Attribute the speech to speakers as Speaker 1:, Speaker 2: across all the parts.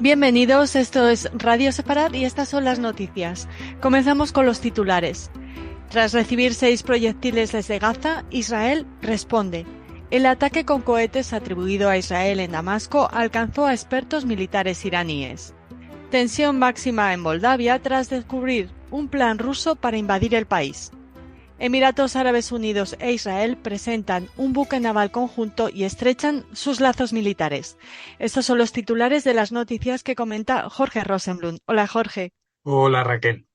Speaker 1: Bienvenidos, esto es Radio Sefarad y estas son las noticias. Comenzamos con los titulares. Tras recibir 6 proyectiles desde Gaza, Israel responde. El ataque con cohetes atribuido a Israel en Damasco alcanzó a expertos militares iraníes. Tensión máxima en Moldavia tras descubrir un plan ruso para invadir el país. Emiratos Árabes Unidos e Israel presentan un buque naval conjunto y estrechan sus lazos militares. Estos son los titulares de las noticias que comenta Jorge Rosenblum. Hola, Jorge.
Speaker 2: Hola, Raquel.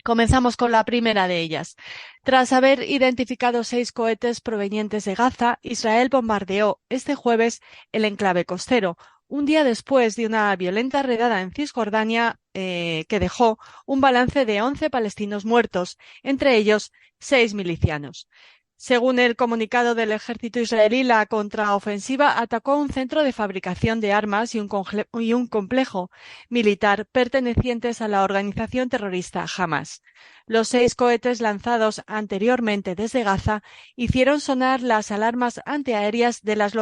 Speaker 1: Comenzamos con la primera de ellas. Tras haber identificado 6 cohetes provenientes de Gaza, Israel bombardeó este jueves el enclave costero, un día después de una violenta redada en Cisjordania que dejó un balance de 11 palestinos muertos, entre ellos 6 milicianos. Según el comunicado del ejército israelí, la contraofensiva atacó un centro de fabricación de armas y un complejo militar pertenecientes a la organización terrorista Hamas. Los 6 cohetes lanzados anteriormente desde Gaza hicieron sonar las alarmas antiaéreas de las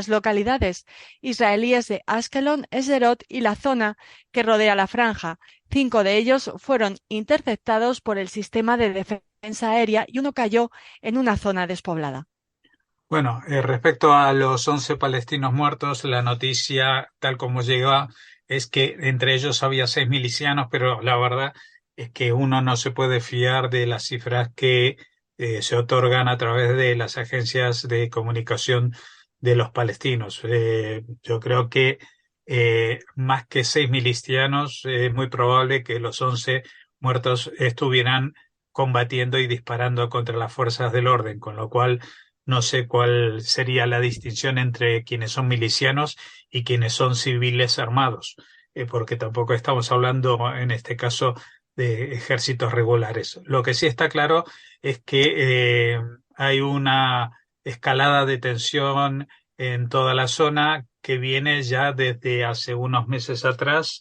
Speaker 1: localidades israelíes de Ashkelon, Sderot y la zona que rodea la franja. 5 de ellos fueron interceptados por el sistema de defensa aérea y uno cayó en una zona despoblada.
Speaker 2: Bueno, respecto a los 11 palestinos muertos, la noticia, tal como llega, es que entre ellos había 6 milicianos, pero la verdad es que uno no se puede fiar de las cifras que se otorgan a través de las agencias de comunicación de los palestinos. Yo creo que más que 6 milicianos, es muy probable que los 11 muertos estuvieran combatiendo y disparando contra las fuerzas del orden, con lo cual no sé cuál sería la distinción entre quienes son milicianos y quienes son civiles armados, porque tampoco estamos hablando en este caso de ejércitos regulares. Lo que sí está claro es que hay una escalada de tensión en toda la zona que viene ya desde hace unos meses atrás.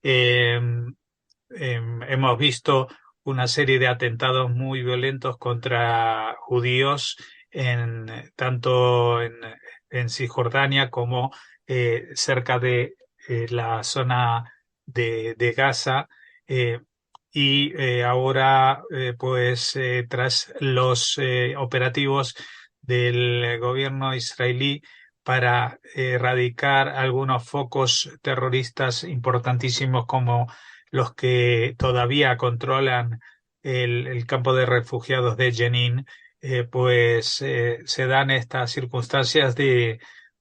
Speaker 2: Eh, Hemos visto una serie de atentados muy violentos contra judíos tanto en Cisjordania como cerca de la zona de Gaza. eh, Ahora, tras los operativos del gobierno israelí para erradicar algunos focos terroristas importantísimos como los que todavía controlan el campo de refugiados de Jenin, se dan estas circunstancias de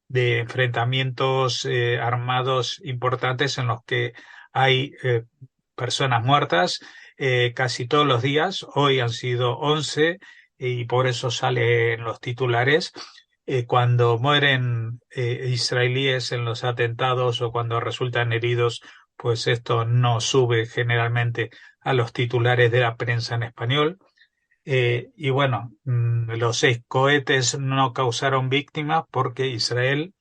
Speaker 2: enfrentamientos armados importantes en los que hay personas muertas casi todos los días. Hoy han sido 11 y por eso salen los titulares. Cuando mueren israelíes en los atentados o cuando resultan heridos, pues esto no sube generalmente a los titulares de la prensa en español. Y bueno, los 6 cohetes no causaron víctimas porque Israel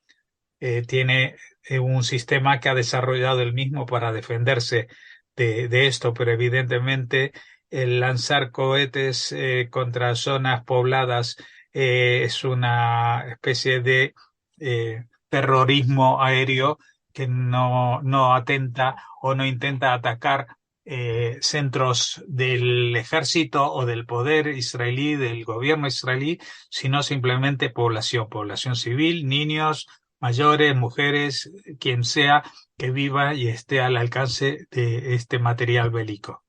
Speaker 2: tiene un sistema que ha desarrollado el mismo para defenderse de esto, pero evidentemente el lanzar cohetes contra zonas pobladas es una especie de terrorismo aéreo que no atenta o no intenta atacar centros del ejército o del poder israelí, del gobierno israelí, sino simplemente población civil, niños, mayores, mujeres, quien sea que viva y esté al alcance de este material bélico.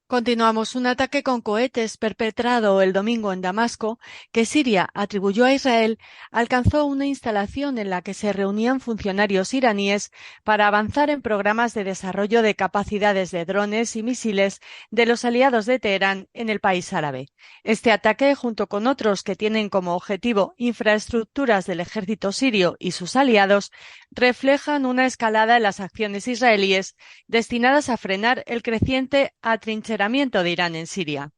Speaker 1: Continuamos. Un ataque con cohetes perpetrado el domingo en Damasco, que Siria atribuyó a Israel, alcanzó una instalación en la que se reunían funcionarios iraníes para avanzar en programas de desarrollo de capacidades de drones y misiles de los aliados de Teherán en el país árabe. Este ataque, junto con otros que tienen como objetivo infraestructuras del ejército sirio y sus aliados, reflejan una escalada en las acciones israelíes destinadas a frenar el creciente atrincheramiento de Irán en Siria.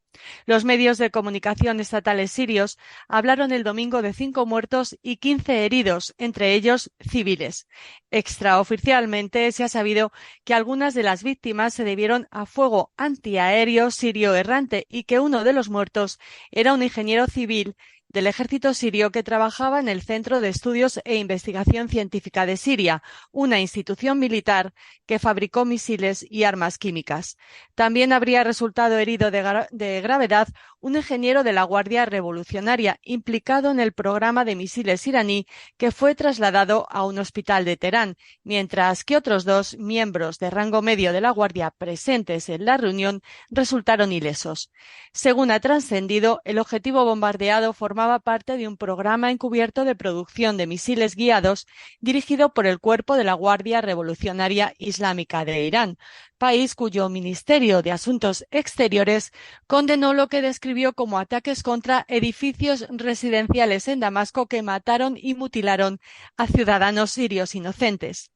Speaker 1: Los medios de comunicación estatales sirios hablaron el domingo de 5 muertos y 15 heridos, entre ellos civiles. Extraoficialmente se ha sabido que algunas de las víctimas se debieron a fuego antiaéreo sirio errante y que uno de los muertos era un ingeniero civil del ejército sirio que trabajaba en el Centro de Estudios e Investigación Científica de Siria, una institución militar que fabricó misiles y armas químicas. También habría resultado herido de gravedad un ingeniero de la Guardia Revolucionaria implicado en el programa de misiles iraní que fue trasladado a un hospital de Teherán, mientras que otros dos miembros de rango medio de la Guardia presentes en la reunión resultaron ilesos. Según ha trascendido, el objetivo bombardeado formaba parte de un programa encubierto de producción de misiles guiados dirigido por el Cuerpo de la Guardia Revolucionaria Islámica de Irán, país cuyo Ministerio de Asuntos Exteriores condenó lo que describió como ataques contra edificios residenciales en Damasco que mataron y mutilaron a ciudadanos sirios inocentes.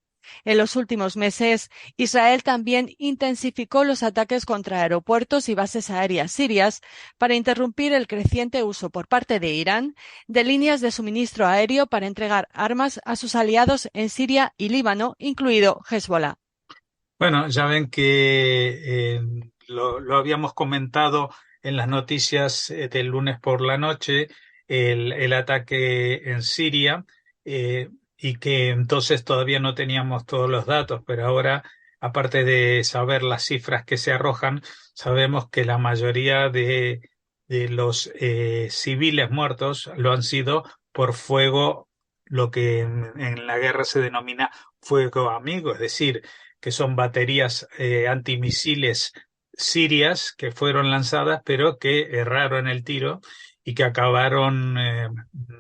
Speaker 1: En los últimos meses, Israel también intensificó los ataques contra aeropuertos y bases aéreas sirias para interrumpir el creciente uso por parte de Irán de líneas de suministro aéreo para entregar armas a sus aliados en Siria y Líbano, incluido Hezbollah.
Speaker 2: Bueno, ya ven que lo habíamos comentado en las noticias del lunes por la noche, el ataque en Siria, y que entonces todavía no teníamos todos los datos, pero ahora, aparte de saber las cifras que se arrojan, sabemos que la mayoría de los civiles muertos lo han sido por fuego, lo que en la guerra se denomina fuego amigo, es decir, que son baterías antimisiles sirias que fueron lanzadas, pero que erraron el tiro y que acabaron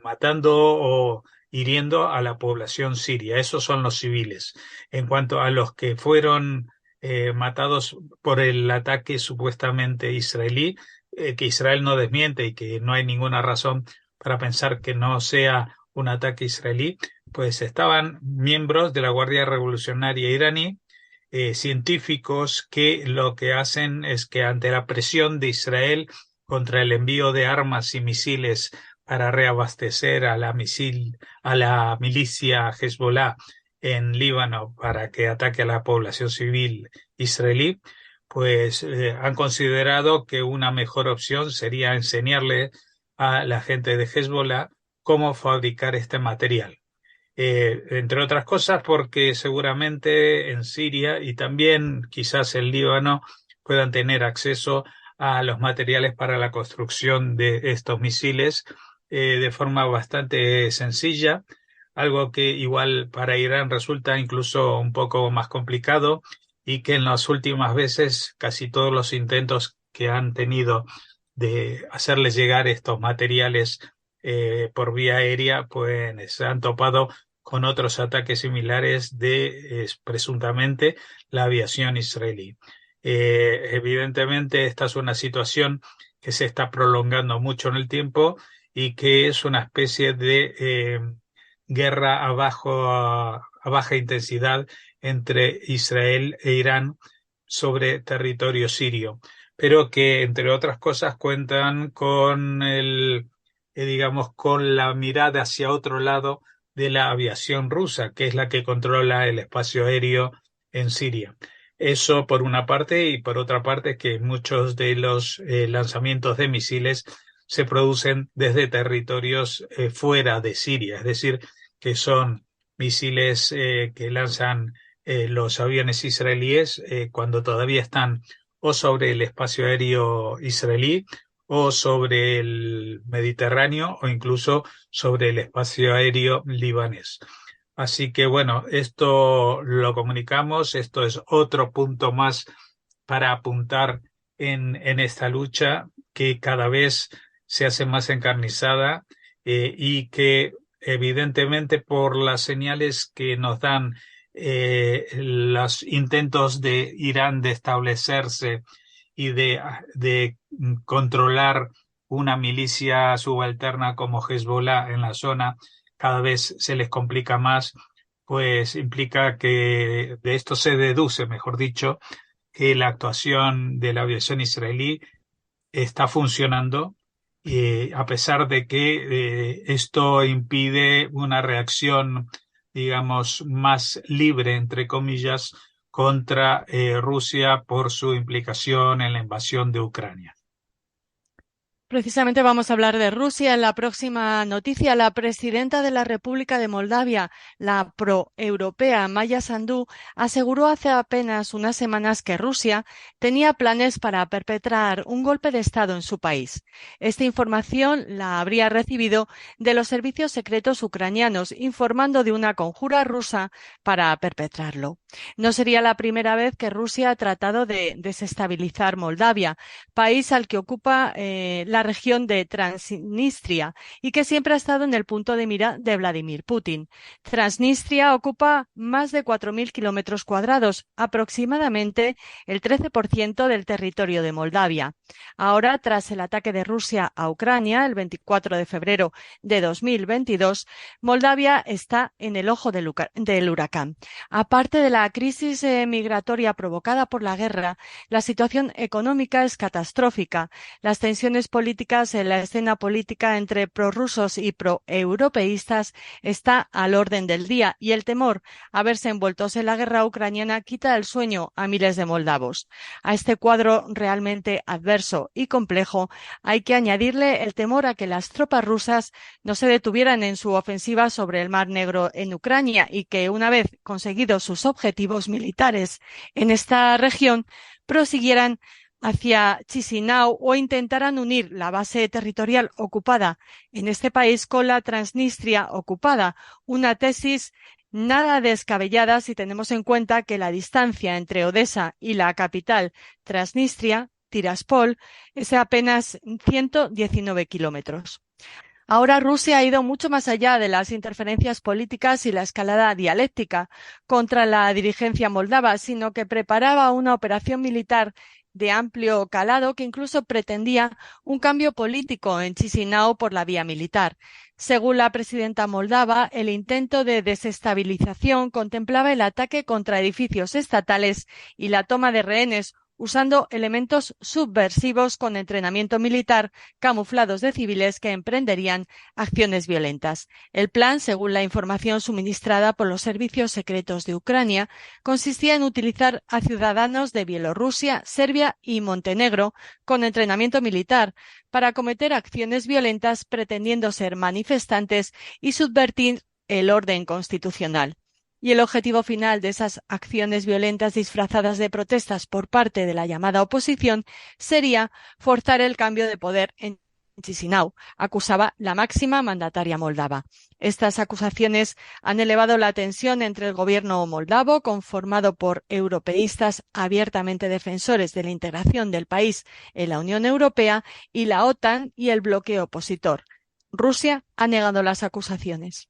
Speaker 2: matando o hiriendo a la población siria. Esos son los civiles. En cuanto a los que fueron matados por el ataque supuestamente israelí, que Israel no desmiente y que no hay ninguna razón para pensar que no sea un ataque israelí, pues estaban miembros de la Guardia Revolucionaria iraní, científicos que lo que hacen es que ante la presión de Israel contra el envío de armas y misiles para reabastecer a a la milicia Hezbollah en Líbano para que ataque a la población civil israelí, pues han considerado que una mejor opción sería enseñarle a la gente de Hezbollah cómo fabricar este material. Entre otras cosas porque seguramente en Siria y también quizás en Líbano puedan tener acceso a los materiales para la construcción de estos misiles de forma bastante sencilla, algo que igual para Irán resulta incluso un poco más complicado y que en las últimas veces casi todos los intentos que han tenido de hacerles llegar estos materiales por vía aérea, pues se han topado con otros ataques similares de presuntamente la aviación israelí. Evidentemente, esta es una situación que se está prolongando mucho en el tiempo y que es una especie de guerra a baja intensidad entre Israel e Irán sobre territorio sirio, pero que, entre otras cosas, cuentan con digamos, con la mirada hacia otro lado de la aviación rusa, que es la que controla el espacio aéreo en Siria. Eso por una parte, y por otra parte que muchos de los lanzamientos de misiles se producen desde territorios fuera de Siria, es decir, que son misiles que lanzan los aviones israelíes cuando todavía están o sobre el espacio aéreo israelí o sobre el Mediterráneo o incluso sobre el espacio aéreo libanés. Así que bueno, esto lo comunicamos, esto es otro punto más para apuntar en esta lucha que cada vez se hace más encarnizada y que evidentemente por las señales que nos dan los intentos de Irán de establecerse y de controlar una milicia subalterna como Hezbollah en la zona, cada vez se les complica más, pues implica que de esto se deduce, mejor dicho, que la actuación de la aviación israelí está funcionando, a pesar de que esto impide una reacción, digamos, más libre, entre comillas, contra Rusia por su implicación en la invasión de Ucrania.
Speaker 1: Precisamente vamos a hablar de Rusia. En la próxima noticia, la presidenta de la República de Moldavia, la proeuropea Maya Sandu, aseguró hace apenas unas semanas que Rusia tenía planes para perpetrar un golpe de Estado en su país. Esta información la habría recibido de los servicios secretos ucranianos, informando de una conjura rusa para perpetrarlo. No sería la primera vez que Rusia ha tratado de desestabilizar Moldavia, país al que ocupa la región de Transnistria y que siempre ha estado en el punto de mira de Vladimir Putin. Transnistria ocupa más de 4.000 kilómetros cuadrados, aproximadamente el 13% del territorio de Moldavia. Ahora, tras el ataque de Rusia a Ucrania el 24 de febrero de 2022, Moldavia está en el ojo del huracán. Aparte de la crisis migratoria provocada por la guerra, la situación económica es catastrófica. Las tensiones políticas en la escena política entre prorrusos y proeuropeístas está al orden del día y el temor a verse envueltos en la guerra ucraniana quita el sueño a miles de moldavos. A este cuadro realmente adverso y complejo hay que añadirle el temor a que las tropas rusas no se detuvieran en su ofensiva sobre el Mar Negro en Ucrania y que, una vez conseguidos sus objetivos militares en esta región, prosiguieran hacia Chisinau o intentaran unir la base territorial ocupada en este país con la Transnistria ocupada, una tesis nada descabellada si tenemos en cuenta que la distancia entre Odesa y la capital Transnistria, Tiraspol, es de apenas 119 kilómetros. Ahora Rusia ha ido mucho más allá de las interferencias políticas y la escalada dialéctica contra la dirigencia moldava, sino que preparaba una operación militar de amplio calado que incluso pretendía un cambio político en Chisinau por la vía militar. Según la presidenta moldava, el intento de desestabilización contemplaba el ataque contra edificios estatales y la toma de rehenes, usando elementos subversivos con entrenamiento militar camuflados de civiles que emprenderían acciones violentas. El plan, según la información suministrada por los servicios secretos de Ucrania, consistía en utilizar a ciudadanos de Bielorrusia, Serbia y Montenegro con entrenamiento militar para cometer acciones violentas pretendiendo ser manifestantes y subvertir el orden constitucional. Y el objetivo final de esas acciones violentas disfrazadas de protestas por parte de la llamada oposición sería forzar el cambio de poder en Chisinau, acusaba la máxima mandataria moldava. Estas acusaciones han elevado la tensión entre el gobierno moldavo, conformado por europeístas abiertamente defensores de la integración del país en la Unión Europea, y la OTAN y el bloque opositor. Rusia ha negado las acusaciones.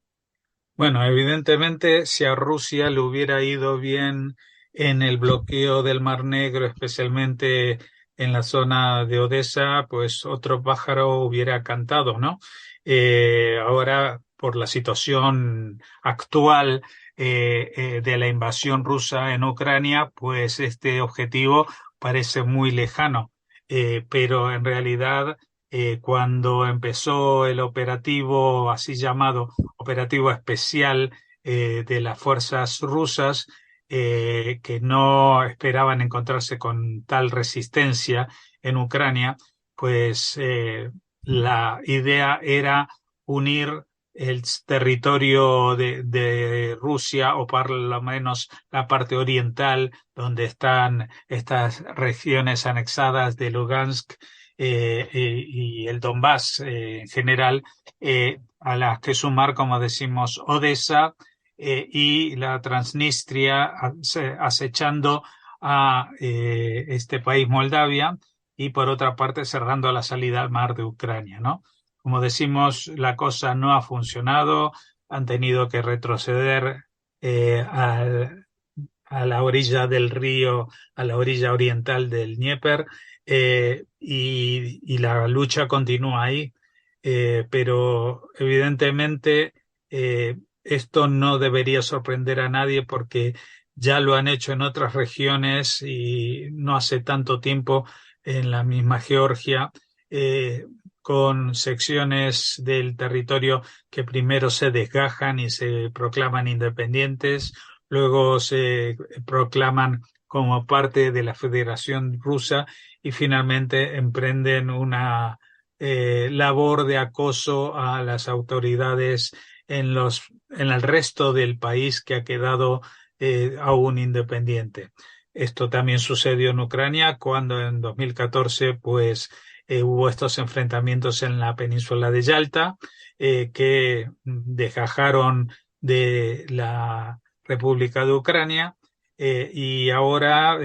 Speaker 2: Bueno, evidentemente, si a Rusia le hubiera ido bien en el bloqueo del Mar Negro, especialmente en la zona de Odesa, pues otro pájaro hubiera cantado, ¿no? Ahora, por la situación actual de la invasión rusa en Ucrania, pues este objetivo parece muy lejano. Pero en realidad, cuando empezó el operativo así llamado operativo especial de las fuerzas rusas, que no esperaban encontrarse con tal resistencia en Ucrania, pues la idea era unir el territorio de Rusia, o por lo menos la parte oriental, donde están estas regiones anexadas de Lugansk y el Donbass en general, a las que sumar, como decimos, Odesa y la Transnistria, acechando a este país, Moldavia, y por otra parte cerrando la salida al mar de Ucrania, ¿no? Como decimos, la cosa no ha funcionado, han tenido que retroceder a la orilla del río, a la orilla oriental del Dnieper, y la lucha continúa ahí. Pero evidentemente esto no debería sorprender a nadie, porque ya lo han hecho en otras regiones y no hace tanto tiempo en la misma Georgia, con secciones del territorio que primero se desgajan y se proclaman independientes, luego se proclaman como parte de la Federación Rusa y finalmente emprenden una labor de acoso a las autoridades en el resto del país que ha quedado aún independiente. Esto también sucedió en Ucrania cuando en 2014 pues hubo estos enfrentamientos en la península de Yalta que desgajaron de la República de Ucrania y ahora,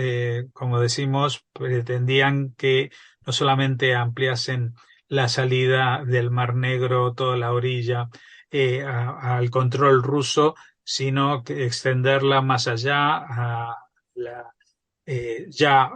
Speaker 2: como decimos, pretendían que no solamente ampliasen la salida del Mar Negro, toda la orilla, al control ruso, sino que extenderla más allá a la ya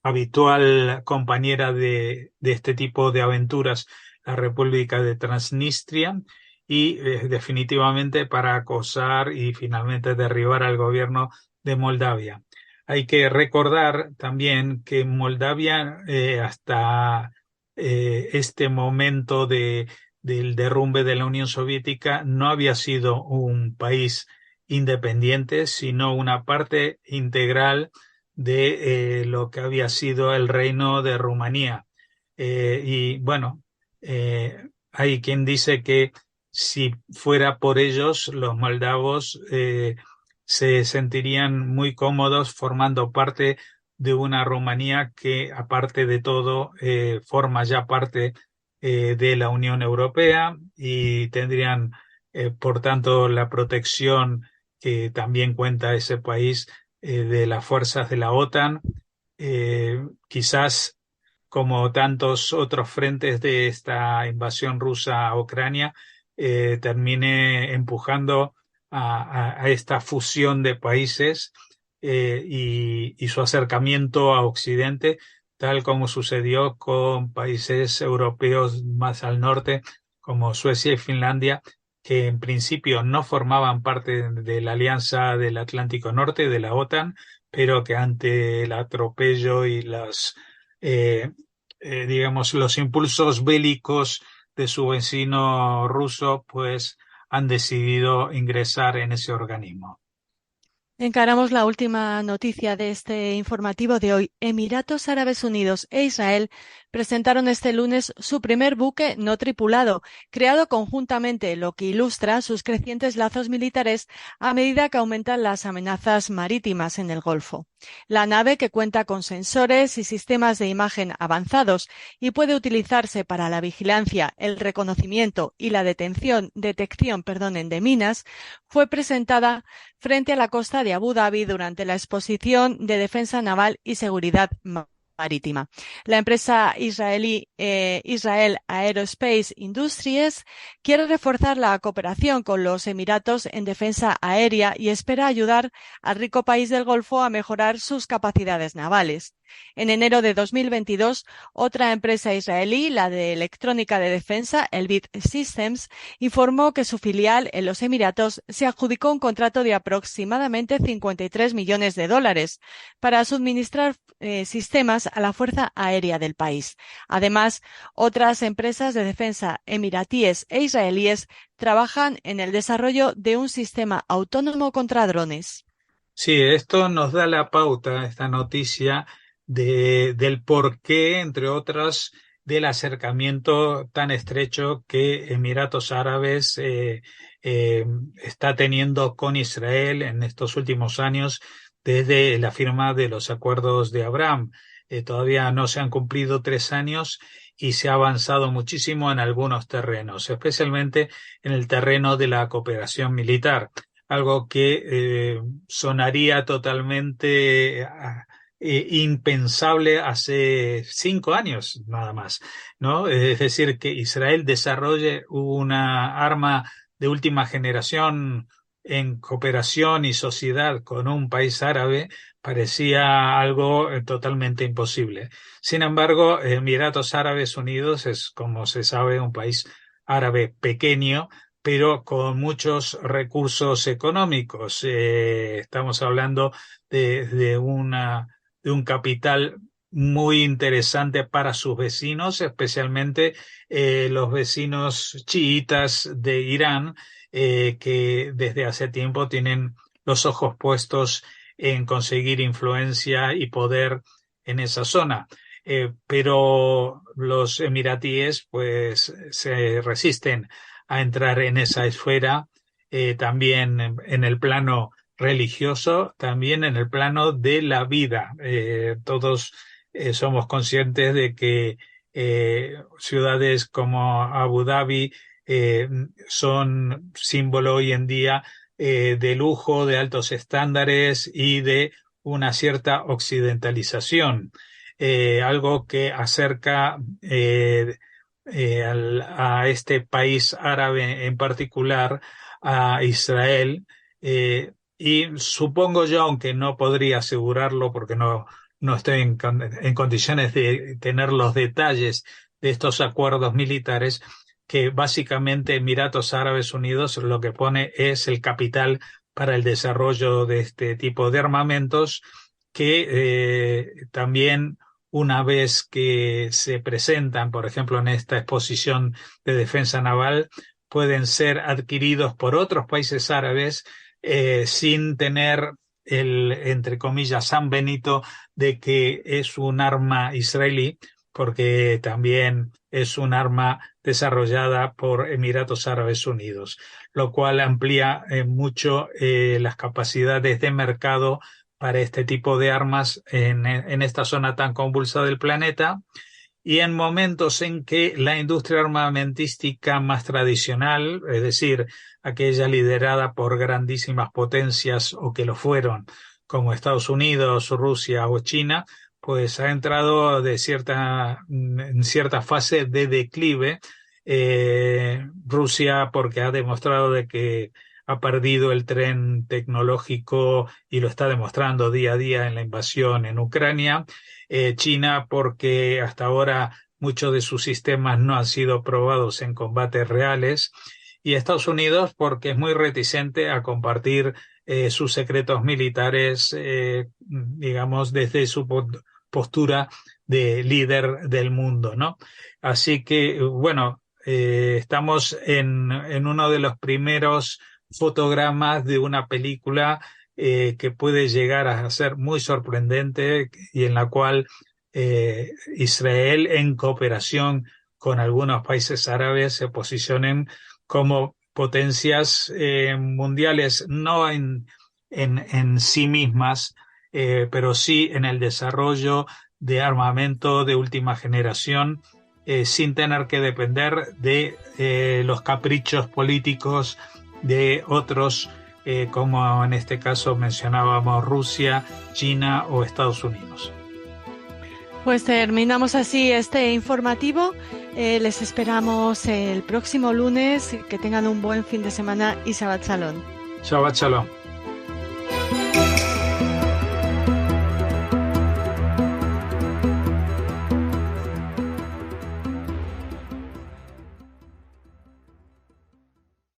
Speaker 2: habitual compañera de este tipo de aventuras, la República de Transnistria, y definitivamente para acosar y finalmente derribar al gobierno de Moldavia. Hay que recordar también que Moldavia hasta este momento del derrumbe de la Unión Soviética no había sido un país independiente, sino una parte integral de lo que había sido el reino de Rumanía. Y bueno, hay quien dice que si fuera por ellos, los moldavos se sentirían muy cómodos formando parte de una Rumanía que, aparte de todo, forma ya parte de la Unión Europea y tendrían, por tanto, la protección que también cuenta ese país de las fuerzas de la OTAN, quizás como tantos otros frentes de esta invasión rusa a Ucrania, termine empujando a esta fusión de países y su acercamiento a Occidente, tal como sucedió con países europeos más al norte, como Suecia y Finlandia, que en principio no formaban parte de la Alianza del Atlántico Norte, de la OTAN, pero que ante el atropello y eh, digamos, los impulsos bélicos de su vecino ruso, pues han decidido ingresar en ese organismo.
Speaker 1: Encaramos la última noticia de este informativo de hoy. Emiratos Árabes Unidos e Israel presentaron este lunes su primer buque no tripulado, creado conjuntamente, lo que ilustra sus crecientes lazos militares a medida que aumentan las amenazas marítimas en el Golfo. La nave, que cuenta con sensores y sistemas de imagen avanzados y puede utilizarse para la vigilancia, el reconocimiento y la detección de minas, fue presentada frente a la costa de Abu Dhabi durante la Exposición de Defensa Naval y Seguridad Marítima. La empresa israelí Israel Aerospace Industries quiere reforzar la cooperación con los Emiratos en defensa aérea y espera ayudar al rico país del Golfo a mejorar sus capacidades navales. En enero de 2022, otra empresa israelí, la de electrónica de defensa, Elbit Systems, informó que su filial en los Emiratos se adjudicó un contrato de aproximadamente $53 millones para suministrar sistemas a la Fuerza Aérea del país. Además, otras empresas de defensa emiratíes e israelíes trabajan en el desarrollo de un sistema autónomo contra drones.
Speaker 2: Sí, esto nos da la pauta, esta noticia, del porqué, entre otras, del acercamiento tan estrecho que Emiratos Árabes eh, está teniendo con Israel en estos últimos años desde la firma de los acuerdos de Abraham. Todavía no se han cumplido 3 años y se ha avanzado muchísimo en algunos terrenos, especialmente en el terreno de la cooperación militar, algo que sonaría totalmente impensable hace 5 años nada más, ¿no? Es decir, que Israel desarrolle una arma de última generación en cooperación y sociedad con un país árabe parecía algo totalmente imposible. Sin embargo, Emiratos Árabes Unidos es, como se sabe, un país árabe pequeño, pero con muchos recursos económicos. Estamos hablando de un capital muy interesante para sus vecinos, especialmente los vecinos chiitas de Irán, que desde hace tiempo tienen los ojos puestos en conseguir influencia y poder en esa zona. pero los emiratíes pues se resisten a entrar en esa esfera, también en el plano religioso, también en el plano de la vida. Todos somos conscientes de que ciudades como Abu Dhabi son símbolo hoy en día de lujo, de altos estándares y de una cierta occidentalización, algo que acerca a este país árabe en particular, a Israel, y supongo yo, aunque no podría asegurarlo porque no estoy en condiciones de tener los detalles de estos acuerdos militares, que básicamente Emiratos Árabes Unidos lo que pone es el capital para el desarrollo de este tipo de armamentos que también una vez que se presentan, por ejemplo, en esta exposición de defensa naval, pueden ser adquiridos por otros países árabes sin tener el, entre comillas, San Benito de que es un arma israelí, porque también es un arma desarrollada por Emiratos Árabes Unidos, lo cual amplía mucho las capacidades de mercado para este tipo de armas en esta zona tan convulsa del planeta y en momentos en que la industria armamentística más tradicional, es decir, aquella liderada por grandísimas potencias o que lo fueron, como Estados Unidos, Rusia o China, pues ha entrado en cierta fase de declive. Rusia porque ha demostrado de que ha perdido el tren tecnológico y lo está demostrando día a día en la invasión en Ucrania. China porque hasta ahora muchos de sus sistemas no han sido probados en combates reales. Y Estados Unidos porque es muy reticente a compartir sus secretos militares, digamos, desde su postura de líder del mundo, ¿no? Así que, bueno, estamos en uno de los primeros fotogramas de una película que puede llegar a ser muy sorprendente y en la cual Israel, en cooperación con algunos países árabes, se posicionen como potencias mundiales, no en sí mismas, pero sí en el desarrollo de armamento de última generación, sin tener que depender de los caprichos políticos de otros, como en este caso mencionábamos Rusia, China o Estados Unidos.
Speaker 1: Pues terminamos así este informativo. Les esperamos el próximo lunes. Que tengan un buen fin de semana y Shabbat Shalom.
Speaker 2: Shabbat Shalom.